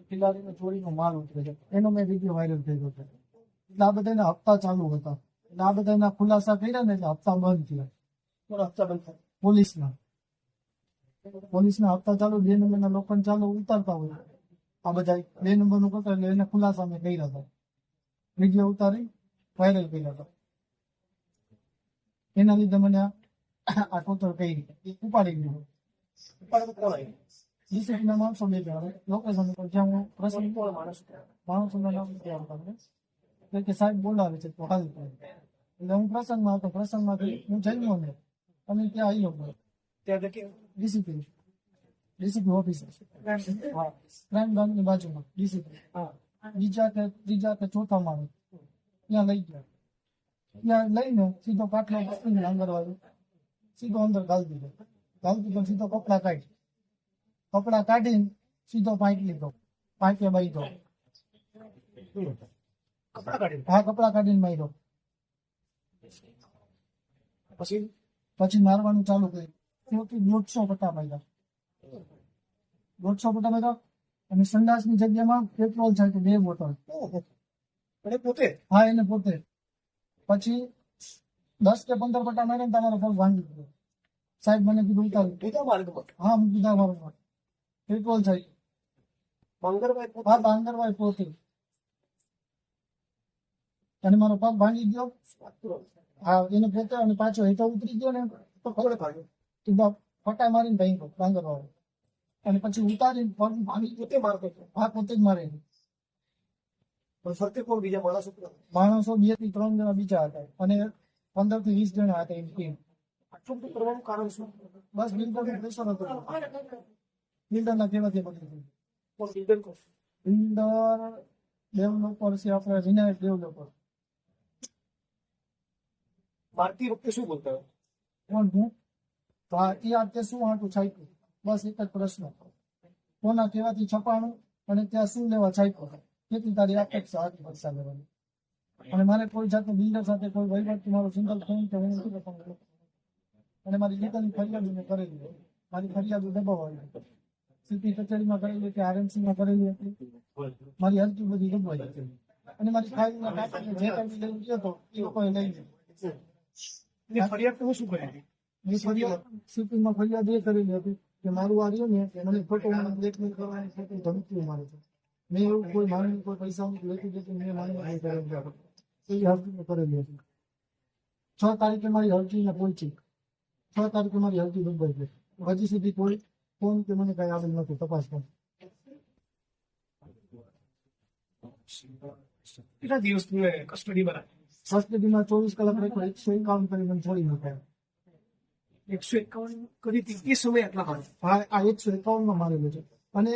ખિલાડીને ચોરીનો માલ ઉતરે છે, એનો મેં વિડીયો વાયરલ કર્યો છે. એટલે આ બધાના હપ્તા ચાલુ હતા, એટલે આ બધાના ખુલાસા કર્યા ને એટલે હપ્તા બંધ થયા. હપ્તા બંધ થયા પોલીસના હપ્તા ચાલુ, 2 નંબરના લોકોને ચાલુ ઉતારતા હોય. આ બધા 2 નંબરનું કરતા એટલે એને ખુલાસા મેં કર્યા હતા, વિડીયો ઉતારી વાયરલ કર્યા હતા. એના લીધે મને આ ટોટલ કરી ઉપાડી ગયું. ડિસિપ્લિનના માણસો 2 જણા લોકેશન ઉપર જ્યાં હું પ્રસંગ માણસોના નામ નથી આવતા એટલે કે સાહેબ બોલાવે છે તો હાલ એટલે હું પ્રસંગમાં હતો, પ્રસંગમાંથી હું જમ્યો ને અને ત્યાં આવ્યો ત્યાં ડીસીપી ઓફિસર ક્રાઇમ બ્રાન્ચની બાજુમાં ડીસીપી ત્રીજા કે ચોથા માળે ત્યાં લઈ ગયા. ત્યાં લઈને સીધો પાટલો પકડીને અંદર આવ્યો, સીધો અંદર ગાળી દીધો સીધો કપડા કાઢીને સીધો પાઇપ લીધો, પાઇપે બાંધ્યો. કપડા કાઢીને માર્યો. પછી મારવાનું ચાલુ કર્યું. 150 પટ્ટા માર્યા, 150 પટ્ટા માર્યા. અને સંડાસની જગ્યામાં પેટ્રોલ છે 2 બોટલ એને પોતે. પછી 10 કે 15 પટ્ટા માર્યા, તમારો પગ ભાંગી ગયો. સાહેબ મને કીધું ઉતારું. હા, કીધા મારો પેટ્રોલ છે. બાંગરભાઈ પોતે. અને મારો પગ ભાંગી ગયો. હા, એને પોતે. અને પાછો હેઠો ઉતરી ગયો ને તો ખબર ભાગ્યો, ફટા મારીને ભાઈ બાંગરવાળો. અને પછી ઉતારીને પગ ભાંગી પોતે મારતો. હા, પોતે જ મારે. બીજા માણસો 2 થી 3 જણા બીજા હતા અને 15 થી 20 જણા હતા એની ટીમ. આટલું બધું કરવાનું કારણ શું? બસ બિલ્ડરનું પ્રેશર હતું. બિલ્ડરના કહેવાથી બધું. બિલ્ડર ડેવલપર છે આપણે, વિનાયક ડેવલપર. મારતી વખતે શું બોલતા હોય? કોણ હું? તો આ શું હાટું છાપ્યું? બસ એક જ પ્રશ્ન. કોના કહેવાથી છપાણું અને ત્યાં શું લેવા છાપ્યું? કેટલી તારી અપેક્ષા હતી પૈસા લેવાની? અને મારે કોઈ જાતનું બિલ્ડર સાથે કોઈ વહીવટ, મારો સિંગલ ફોન કે હું નથી કરતો. અને મારી લીગલની ફરિયાદ મેં કરેલી. મારી ફરિયાદ દબાવાઈ સીપી કચેરીમાં કરેલી હતી, આરએમસીમાં કરેલી હતી. મારી હલકી બધી દબાઈ હતી. અને મારી ફાઇલના કાગળ જે કાંઈ લઈ ગયો હતો એ લોકોએ લઈ ગયો. ફરિયાદ તો શું કરી? સીપીમાં ફરિયાદ એ કરેલી હતી કે મારું આ રહ્યું ને મને ખોટો બ્લેકમેલ કરવાની ખોટી ધમકીઓ મારે છે. મેં એવું કોઈ માંગણી, કોઈ પૈસા લેતી દેતી મેં માંગણી કરેલી હતી. એ હરજી કરેલી હતી. 6 તારીખે મારી હરજીને પહોંચી. 6 તારીખે મારી હરજી દુબઈ ગઈ. હજી સુધી કોઈ ફોન કે મને કઈ આવેલ નથી તપાસ પર. કેટલા દિવસ તમે કસ્ટડીમાં રાખ્યા? કસ્ટડીમાં 24 કલાક રાખ્યો. 151 કરી મને છોડી મૂક્યા. 151 કરી હતી એ સમય આટલા મારે? હા, આ 151 માં મારેલું છે. અને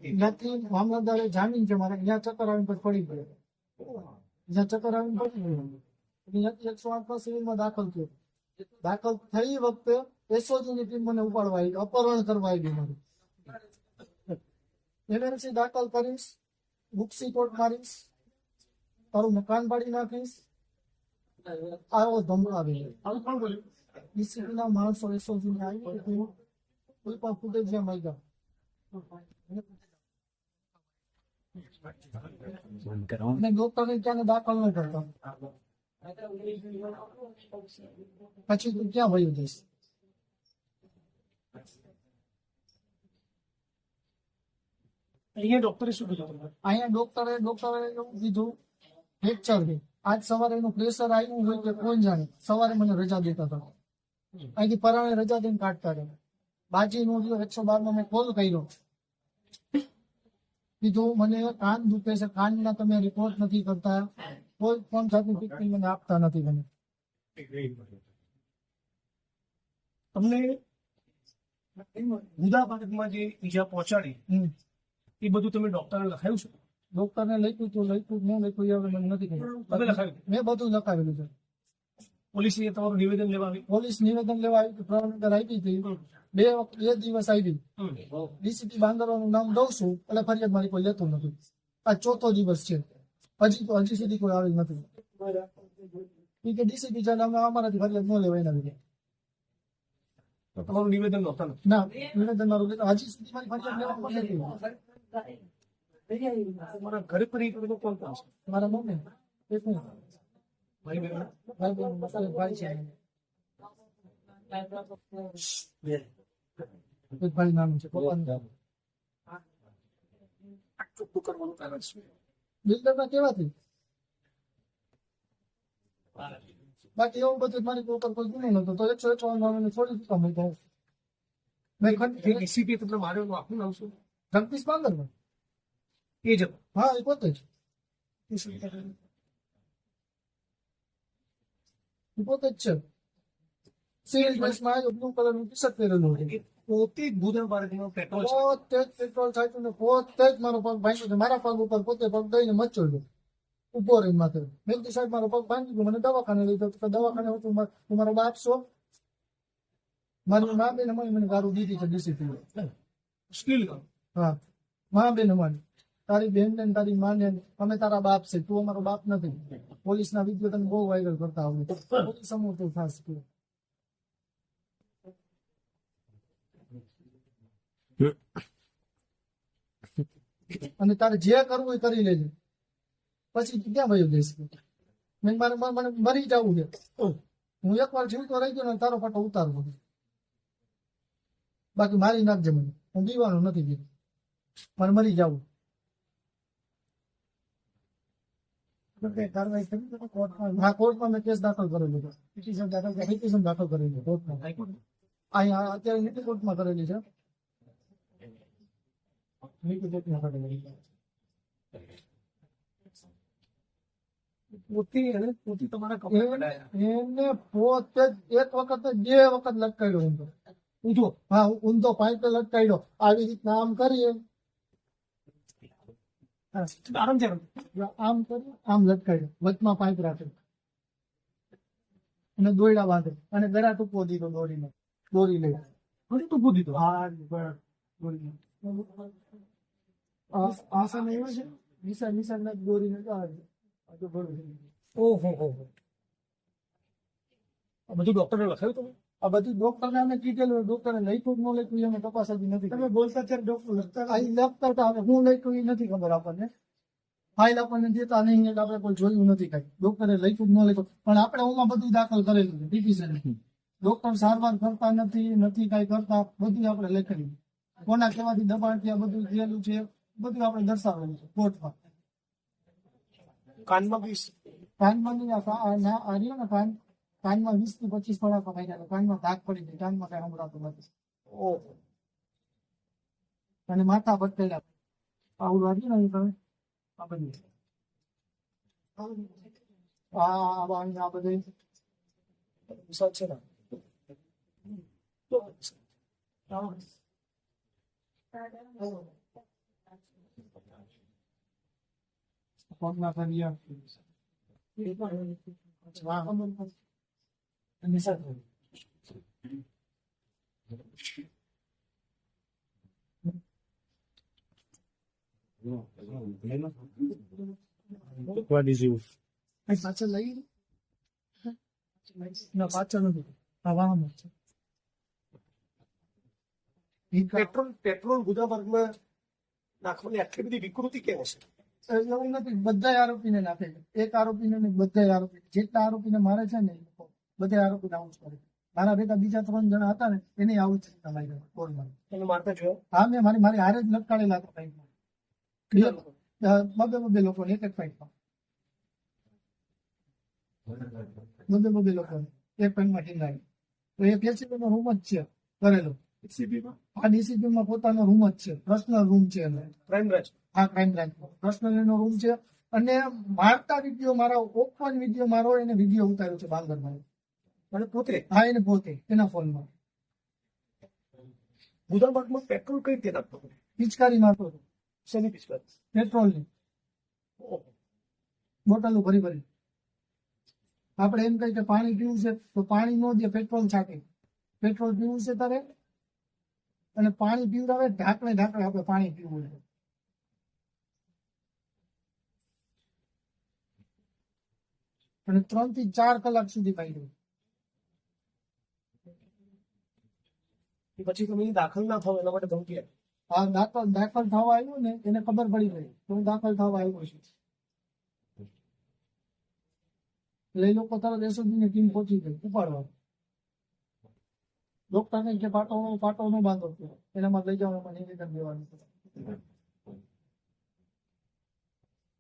ત્યાંથી મામલતદારે જામીન છે મારે, ત્યાં ચક્કર આવીને પછી પડી ગયો. જ્યાં ચક્કર આવીને પડી ગયો 108 સિવિલમાં દાખલ થયો. દાખલ થઈ વખતે એસઓજીની ટીમ મને ઉપાડવા આવી, અપહરણ કરવા આવી. મારું એનએમસી દાખલ કરીશ, બુક્સી કોર્ટ મારીશ, તારું મકાન પાડી નાખીશ, આવો ધમકાવે. આવું કોણ બોલ્યું? ડીસીપીના માણસો એસઓજીને આવી કોઈ પણ ફૂટેજ જ્યાં મળ્યા. ડોક્ટરને ત્યાં દાખલ ન કરતા. પછી તું ક્યાં વયું જઈશ? અહીંયા ડોક્ટરે શું કીધું? અહીંયા ડોક્ટરે એવું કીધું ફ્રેક્ચર છે. આજ સવારે એનું પ્રેશર આવ્યું હોય કે કોણ જાણે, સવારે મને રજા દેતા હતા. અહીંથી પરાણે રજા દઈને કાઢતા હતા. બાજી નો 112 માં મેં કોલ કર્યો, કીધું મને કાન દુખે છે, કાનના તમે રિપોર્ટ નથી કરતા, કોઈ પણ જાતની ટ્રીટમેન્ટ મને આપતા નથી. મને તમને મુદ્દાબાબતમાં જે ઈજા પહોંચાડી એ બધું તમે ડોક્ટરને લખાયું છે? ડોક્ટરને લખ્યું તો લખ્યું, ન લખ્યું એ હવે મને નથી ખબર. તમે લખાયું? મેં બધું લખાવેલું છે. પોલીસે તમારું નિવેદન લેવા આવી? પોલીસ નિવેદન લેવા આવી તો પ્રવર્તન આપી હતી. 2 દિવસ આવી. ડીસીપી બાંગરવાનું નામ દઉં છું એટલે ફરિયાદ મારી કોઈ લેતું નથી. આ 4થો દિવસ છે, હજી સુધી કોઈ આવેલ નથી. કે ડીસીપી ચાલે અમારાથી ફરિયાદ ન લેવાય એના લીધે. તમારું નિવેદન નહોતા? ના, નિવેદન મારું હજી સુધી મારી ફરિયાદ લેવામાં નથી. તમારા ઘરે પરિવારમાં કોણ કોણ છે? મારા મમ્મી એક હું ભાઈ બહેન? ભાઈ બહેન મસાલે ભાઈ છે એક ભાઈ નાનું છે પપ્પાનું આ ચોખ્ખું કરવાનું કારણ શું? બિલ્ડરમાં કેવાથી બાકી એવું બધું મારી ઉપર કોઈ ગુનો નતો તો 151 માં મને થોડી શું કામ થાય મેં જે ડીસીપી તમને માર્યો એનું આખું નામ શું? જગદીશ પાંગરમાં એ જ હા એ પોતે જ એ પોતે જ છે સિવિલ ડ્રેસમાં આવ્યો બ્લુ કલરનું ટી શર્ટ પહેરેલું હતું પોતે જ ભૂદા પાર્કનો પેટ્રોલ છે. પોતે જ પેટ્રોલ છાંટ્યું ને પોતે જ મારો પગ ભાંગ્યો છે મારા પગ ઉપર પોતે પગ દઈને મચોડ્યો ઉભો રહીને માથે મેં કીધું સાહેબ મારો પગ ભાંગી ગયો મને દવાખાને લઈ જાઓ તો દવાખાને હતું તું મારો બાપ છો મારી મા બેને મને ગારું દીધી છે ડીસીપી સ્ટીલ કરો. હા મા બેને મને તારી બેન ને તારી મા ને અમે તારા બાપ છે તું અમારો બાપ નથી પોલીસના વિડીયો તમે બહુ વાયરલ કરતા આવડે પોલીસ સમૂહ તું ખાસ કર્યું અને તારે જે કરવું હોય કરી લેજે પછી તું ક્યાં વયો જઈશ મેં મારે મને મરી જવું છે હું એકવાર જીવતો રહી ગયો ને તારો પટ્ટો ઉતારવો છે. બાકી મારી નાખજે મને હું દીવાનો નથી દીધું મને મરી જવું હા કોર્ટમાં મેં કેસ દાખલ કરેલો છે પિટિશન દાખલ કરેલી કોર્ટમાં હાઈકોર્ટ અહીંયા અત્યારે નીતિ કોર્ટમાં કરેલી છે નીતિ કોર્ટમાં કરેલી છે પોતે તમારા કપડા કઢાયા. એને પોતે જ એક વખત જ 2 વખત લટકાડ્યો ઊંધો ઊંધો હા ઊંધો પાઇપે લટકાડ્યો આવી રીતના આમ કરીએ આરામ છે. આમ કરી આમ લટકાડ્યો વચમાં પાઇપ રાખે અને દોયડા બાંધે અને ગળા ટૂંકો દીધો દોરી લઈ ઘણી ટૂંકું દીધું. હા ગળા દોરીને આ સામે એવા છે નિશાન દોરીને ઓહો હો આ બધું ડોક્ટરે લખાયું તમે? આ બધું ડોક્ટરને અમે કીધેલું ડોક્ટરે લખ્યું ન લખ્યું અમે તપાસ હજી નથી તમે બોલતા ત્યારે ડોક્ટર લખતા હતા હું લખ્યું એ નથી ખબર આપણને ફાઇલ આપણને દેતા નહીં એટલે આપણે કોઈ જોયું નથી કઈ ડોક્ટરે લખ્યું ન લખ્યું પણ આપણે ઓમાં બધું દાખલ કરેલું છે પિટિશન ડોક્ટર સારવાર કરતા નથી કઈ કરતા બધું આપણે લખેલું કોના કેવાથી દબાણ થયા બધું થયેલું છે બધું આપણે દર્શાવેલું છે કોર્ટમાં કાનમાં બી કાનમાં નહીં આ રહ્યો ને કાનમાં 20 થી 25 પડાકા માર્યા કાનમાં ધાક પડી ગઈ કાનમાં કઈ સંભળાતું નથી ઓહો અને માથા બટેલા આવું વાગ્યું ને તમે આ બધું આ બધું વિશાલ છે ને તો પગના કર્યા અને સાથે પાછળ લઈ ના પાછળ નથી આ વાહન છે પેટ્રોલ ગુદા વર્ગમાં નાખવાની આટલી બધી વિકૃતિ કેમ છે? એવું નથી બધા આરોપીને નાખે છે એક આરોપીને નહીં બધા આરોપી જેટલા આરોપીને મારે છે ને એ લોકો બધા આરોપીને આવું જ કરે મારા ભેગા બીજા 3 જણા હતા ને એને આવું જ તમારી કોર્ટમાં તમે મારતા જોયો? હા મેં મારી હારે જ લટકાડેલા હતા પાઇપમાં બબે લોકો એક પાઇપમાં બબે લોકો એક પાઇપમાં ટીંગાય તો એ પેશીનો રૂમ જ છે કરેલો ડીસીપીમાં આ ડીસીપીમાં પોતાનો રૂમ જ છે પર્સનલ રૂમ છે એને ક્રાઇમ બ્રાન્ચ આ ક્રાઇમ બ્રાન્ચ પર્સનલ એનો રૂમ છે અને મારતા વિડીયો મારા ઓપન વિડીયો મારો એને વિડીયો ઉતાર્યો છે બાંગરમાં અને પોતે હા એને પોતે એના ફોનમાં ગુદા વર્ગમાં પેટ્રોલ કઈ રીતે નાખતો? પિચકારી મારતો હતો શેની પિચકારી? પેટ્રોલની બોટલો ભરી આપણે એમ કહીએ કે પાણી પીવું છે તો પાણી નો દે પેટ્રોલ છાંટે પેટ્રોલ પીવું છે તારે અને પાણી પીવડાવે ઢાંકણે આપણે પાણી પીવું છે અને 3 થી 4 કલાક સુધી પાડ્યું પછી તમે દાખલ ના થાવ એના માટે ધમકી આપી. આ દાખલ થવા આવ્યું ને એને ખબર પડી ગઈ તો હું દાખલ થવા આવ્યો છું એટલે એ લોકો તરત એસઓજી ની ટીમ પહોંચી ગઈ ઉપાડવા ડોક્ટરને કે પાટો નો બાંધો એનામાં લઈ જવામાં નિવેદન દેવાનું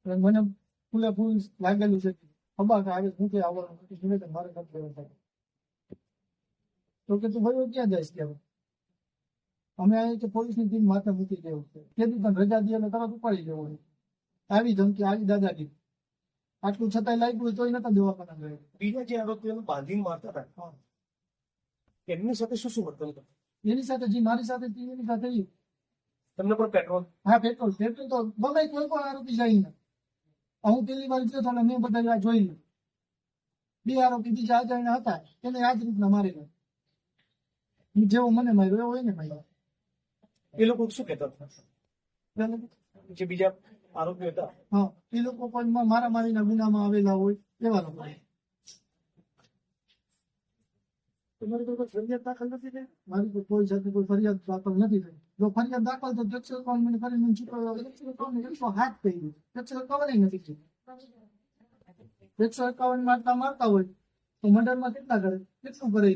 એટલે મને ફૂલે ફૂલ લાગેલું છે ખબર કે આવે શું કે આવવાનું નિવેદન મારે નથી દેવાનું તો કે તું ભાઈ ક્યાં જઈશ ત્યારે અમે અહીં કે પોલીસની ટીમ માથે મૂકી દેવું છે તેથી પણ રજા દે એટલે તરત ઉપાડી દેવો આવી ધમકી આવી દાદાગીરી આટલું છતાંય લાગ્યું હોય તોય નતા દવાખાના ગયો બીજા જે આરોપીઓને બાંધીને મારતા હતા એમની સાથે શું શું વર્તન કરતું એની સાથે જે મારી સાથે હતી, એની સાથે ઈ. તમને પણ પેટ્રોલ હા પેટ્રોલ તો ગમે કોઈ પણ આરોપી જાય ને હું પેલી વાર ગયો તો ને મેં બધા જોઈ લીધું બે આરોપી બીજા અજાણ્યા હતા એને આ જ રીતના મારી ગયો જેવો મને માર્યો એવો એને માર્યો એ લોકો શું કહેતા હતા જે બીજા આરોપીઓ હતા હા એ લોકો પણ મારામારીના ગુનામાં આવેલા હોય એવા લોકો તમારી કોઈ ફરિયાદ દાખલ નથી થઈ મારી કોઈ સાથે કોઈ ફરિયાદ દાખલ નથી થઈ જો ફરિયાદ દાખલ તો ટેક્સ એકાઉન્ટ કરીને ચૂકવ્યો ટેક્સ એકાઉન્ટ હાથ થઈ ગયું ટેક્સ કવર નથી થયું ટેક્સ એકાઉન્ટ મારતા હોય તો મંડળમાં કેટલા કરે કેટલું કરે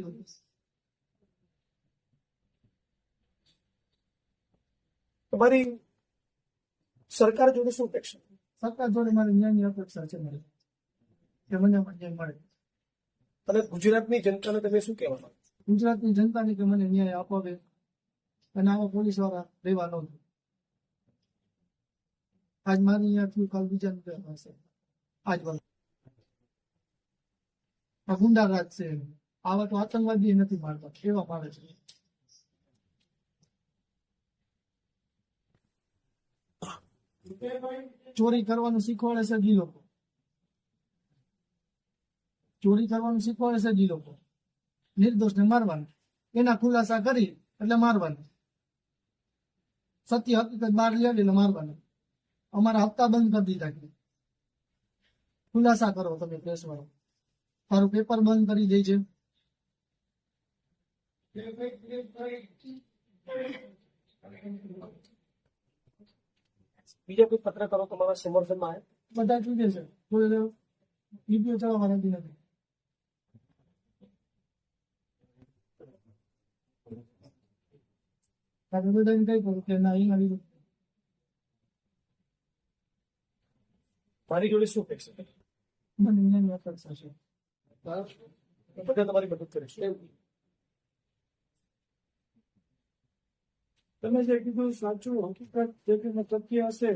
તમારી સરકાર જોડે શું અપેક્ષા સરકાર જોડે મારી ન્યાયની અપેક્ષા છે મારી કે મને ન્યાય મળે અને ગુજરાતની જનતાને તમે શું કહેવા માંગો ગુજરાતની જનતાને કે મને ન્યાય અપાવે અને આવા પોલીસ વાળા રહેવા ન દે આજ મારી અહીંયા થયું કાલ બીજાનું હશે આજ વાત આ ગુંડા રાજ છે આવા તો આતંકવાદી નથી મારતા એવા મારે છે ચોરી કરવાનું શીખવાડે છે જી લોકો ચોરી કરવાનું શીખવાડે છે જી લોકો નિર્દોષને મારવાનું એના ખુલાસા કરી એટલે મારવાનું સત્ય હકીકત બહાર લે એટલે મારવાનું અમારા હપ્તા બંધ કરી દીધા કે ખુલાસા કરો તમે પ્રેસ વાળો તારું પેપર બંધ કરી દે છે બીજા કોઈ પત્રકારો તમારા સમર્થનમાં આવે બધા ચૂકે છે કોઈ વિડીયો ચલાવવા નથી બધાને કઈ કરું કે ના અહીં આવી મારી જોડે શું અપેક્ષા મને ન્યાયની અપેક્ષા છે બધા તમારી મદદ કરે છે તમે જે કીધું સાચું હકીકત જે સત્ય હશે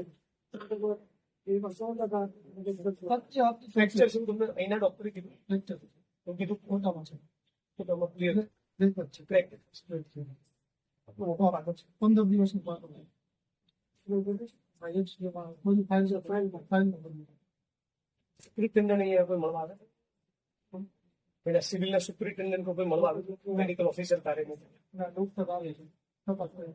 એમાં 100% સત્ય ફ્રેક્ચર છે તમને અહીંના ડોક્ટરે કીધું ફ્રેક્ચર તો કીધું મોટામાં છે તો તમે ક્લિયર છે ક્રેક છે 15 દિવસનું પાટો બધું ફાઇલ સુપ્રિન્ટેન્ડન્ટ અહીંયા કોઈ મળવા આવે પેલા સિવિલના સુપ્રિન્ટેન્ડન્ટ કોઈ મળવા આવે મેડિકલ ઓફિસર તારે ડોક્ટર આવે છે તપાસ કરે